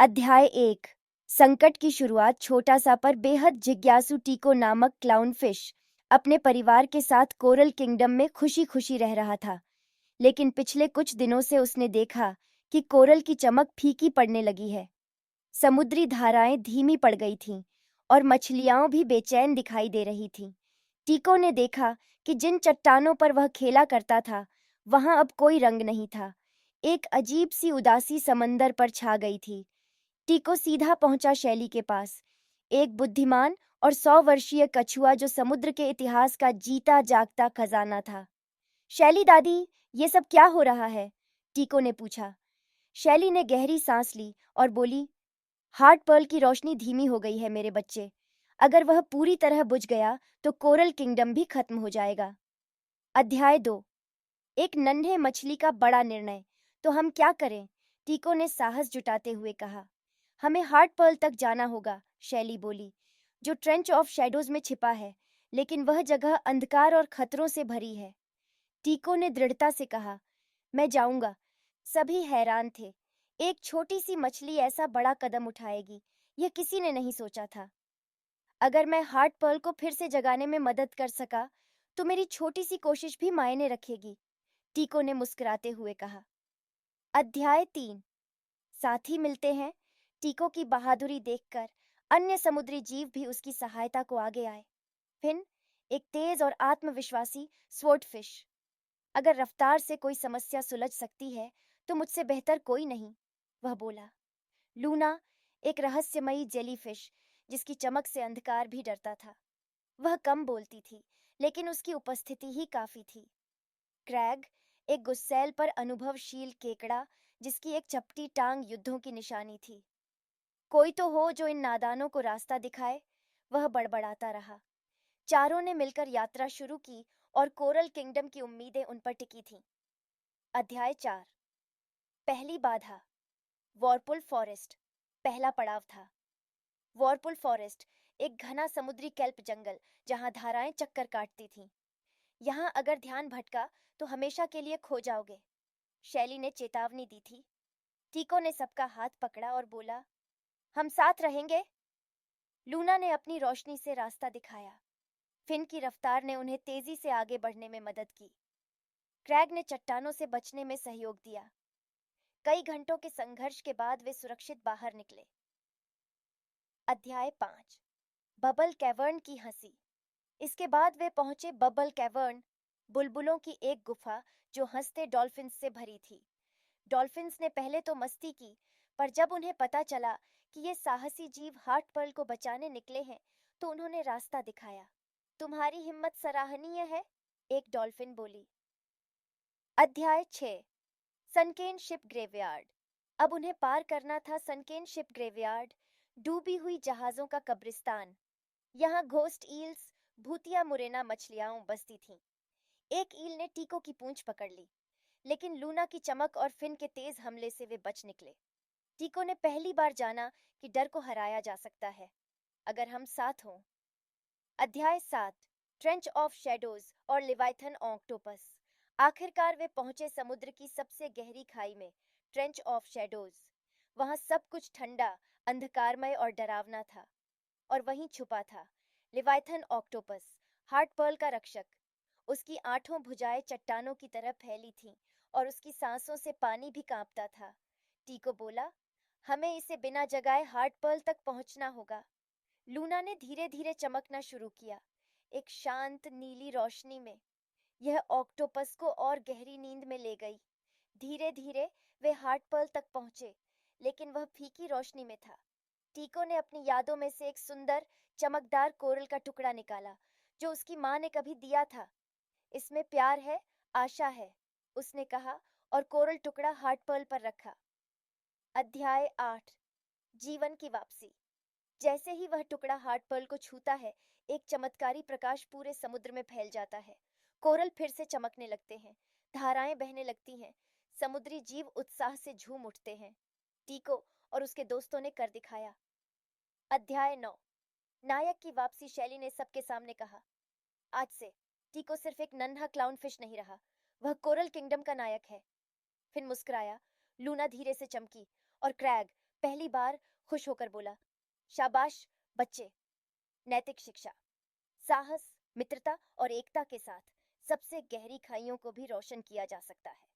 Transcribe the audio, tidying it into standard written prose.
अध्याय 1। संकट की शुरुआत। छोटा सा पर बेहद जिज्ञासु टीको नामक क्लाउनफिश अपने परिवार के साथ कोरल किंगडम में खुशी खुशी रह रहा था। लेकिन पिछले कुछ दिनों से उसने देखा कि कोरल की चमक फीकी पड़ने लगी है। समुद्री धाराएं धीमी पड़ गई थीं और मछलियां भी बेचैन दिखाई दे रही थीं। टीको ने देखा कि जिन चट्टानों पर वह खेला करता था वहां अब कोई रंग नहीं था। एक अजीब सी उदासी समंदर पर छा गई थी। टीको सीधा पहुंचा शैली के पास, एक बुद्धिमान और 100 वर्षीय कछुआ जो समुद्र के इतिहास का जीता जागता खजाना था। शैली दादी, ये सब क्या हो रहा है? टीको ने पूछा। शैली ने गहरी सांस ली और बोली, हार्ट पर्ल की रोशनी धीमी हो गई है मेरे बच्चे। अगर वह पूरी तरह बुझ गया तो कोरल किंगडम भी खत्म हो जाएगा। अध्याय 2। एक नन्हे मछली का बड़ा निर्णय। तो हम क्या करें? टीको ने साहस जुटाते हुए कहा। हमें हार्ट पर्ल तक जाना होगा, शैली बोली, जो ट्रेंच ऑफ शैडोज में छिपा है, लेकिन वह जगह अंधकार और खतरों से भरी है। टीको ने दृढ़ता से कहा, मैं जाऊंगा। सभी हैरान थे। एक छोटी सी मछली ऐसा बड़ा कदम उठाएगी, यह किसी ने नहीं सोचा था। अगर मैं हार्ट पर्ल को फिर से जगाने में मदद कर सका तो मेरी छोटी सी कोशिश भी मायने रखेगी, टीको ने मुस्कुराते हुए कहा। अध्याय 3। साथी मिलते हैं। टीको की बहादुरी देखकर अन्य समुद्री जीव भी उसकी सहायता को आगे आए। फिन, एक तेज और आत्मविश्वासी स्वॉर्डफिश। अगर रफ्तार से कोई समस्या सुलझ सकती है तो मुझसे बेहतर कोई नहीं, वह बोला। लूना, एक रहस्यमयी जेलीफिश जिसकी चमक से अंधकार भी डरता था। वह कम बोलती थी, लेकिन उसकी उपस्थिति ही काफी थी। क्रैग, एक गुस्सैल पर अनुभवशील केकड़ा जिसकी एक चपटी टांग युद्धों की निशानी थी। कोई तो हो जो इन नादानों को रास्ता दिखाए, वह बड़बड़ाता रहा। चारों ने मिलकर यात्रा शुरू की और कोरल किंगडम की उम्मीदें उन पर टिकी थीं। अध्याय 4। पहली बाधा। वॉरपुल फॉरेस्ट पहला पड़ाव था। वॉरपुल फॉरेस्ट एक घना समुद्री केल्प जंगल जहां धाराएं चक्कर काटती थीं। यहाँ अगर ध्यान भटका तो हमेशा के लिए खो जाओगे, शैली ने चेतावनी दी थी। टीको ने सबका हाथ पकड़ा और बोला, हम साथ रहेंगे। लूना ने अपनी रोशनी से रास्ता दिखाया। फिन की रफ्तार ने उन्हें तेजी से आगे बढ़ने में मदद की। क्रैग ने चट्टानों से बचने में सहयोग दिया। कई घंटों के संघर्ष के बाद वे सुरक्षित बाहर निकले। अध्याय 5। बबल कैवर्न की हंसी। इसके बाद वे पहुंचे बबल कैवर्न, बुलबुलों की एक गुफा जो हंसते डॉल्फिन्स से भरी थी। डॉल्फिन्स ने पहले तो मस्ती की, पर जब उन्हें पता चला कि ये साहसी जीव हार्ट पर्ल को बचाने निकले हैं तो उन्होंने रास्ता दिखाया। तुम्हारी हिम्मत सराहनीय है, एक डॉल्फिन बोली। अध्याय 6। सनकेन शिप ग्रेवयार्ड। अब उन्हें पार करना था सनकेन शिप ग्रेवयार्ड, डूबी हुई जहाजों का कब्रिस्तान। यहाँ घोस्ट ईल्स, भूतिया मुरेना मछलियां बसती थीं। एक ईल ने टीको की पूंछ पकड़ ली, लेकिन लूना की चमक और फिन के तेज हमले से वे बच निकले। टीको ने पहली बार जाना कि डर को हराया जा सकता है, अगर हम साथ हों। अध्याय 7। ट्रेंच ऑफ शैडोज और लिवाइथन ऑक्टोपस। आखिरकार वे पहुंचे समुद्र की सबसे गहरी खाई में, ट्रेंच ऑफ शैडोज। वहां सब कुछ ठंडा, अंधकारमय और डरावना था। और वहीं छुपा था लिवाइथन ऑक्टोपस, हार्ट पर्ल का रक्षक। उसकी 8 भुजाएं चट्टानों की तरह फैली थीं और उसकी सांसों से पानी भी कांपता था। टीको बोला, हमें इसे बिना जगाए हार्ट पर्ल तक पहुंचना होगा। लूना ने धीरे धीरे चमकना शुरू किया, एक शांत नीली रोशनी में। यह ऑक्टोपस को और गहरी नींद में ले गई। धीरे धीरे वे हार्ट पर्ल तक पहुंचे, लेकिन वह फीकी रोशनी में था। टीको ने अपनी यादों में से एक सुंदर चमकदार कोरल का टुकड़ा निकाला जो उसकी माँ ने कभी दिया था। इसमें प्यार है, आशा है, उसने कहा और कोरल टुकड़ा हार्ट पर्ल पर रखा। अध्याय 8। जीवन की वापसी। जैसे ही वह टुकड़ा हार्ट पर्ल को छूता है, एक चमत्कारी प्रकाश पूरे समुद्र में फैल जाता है। कोरल फिर से चमकने लगते हैं, धाराएं बहने लगती हैं, समुद्री जीव उत्साह से झूम उठते हैं। टीको और उसके दोस्तों ने कर दिखाया। अध्याय 9। नायक की वापसी। शैली ने सबके सामने कहा, आज से टीको सिर्फ एक नन्हा क्लाउनफिश नहीं रहा, वह कोरल किंगडम का नायक है। फिर मुस्कुराया। लूना धीरे से चमकी और क्रैग, पहली बार खुश होकर बोला, शाबाश बच्चे। नैतिक शिक्षा, साहस, मित्रता और एकता के साथ सबसे गहरी खाइयों को भी रोशन किया जा सकता है।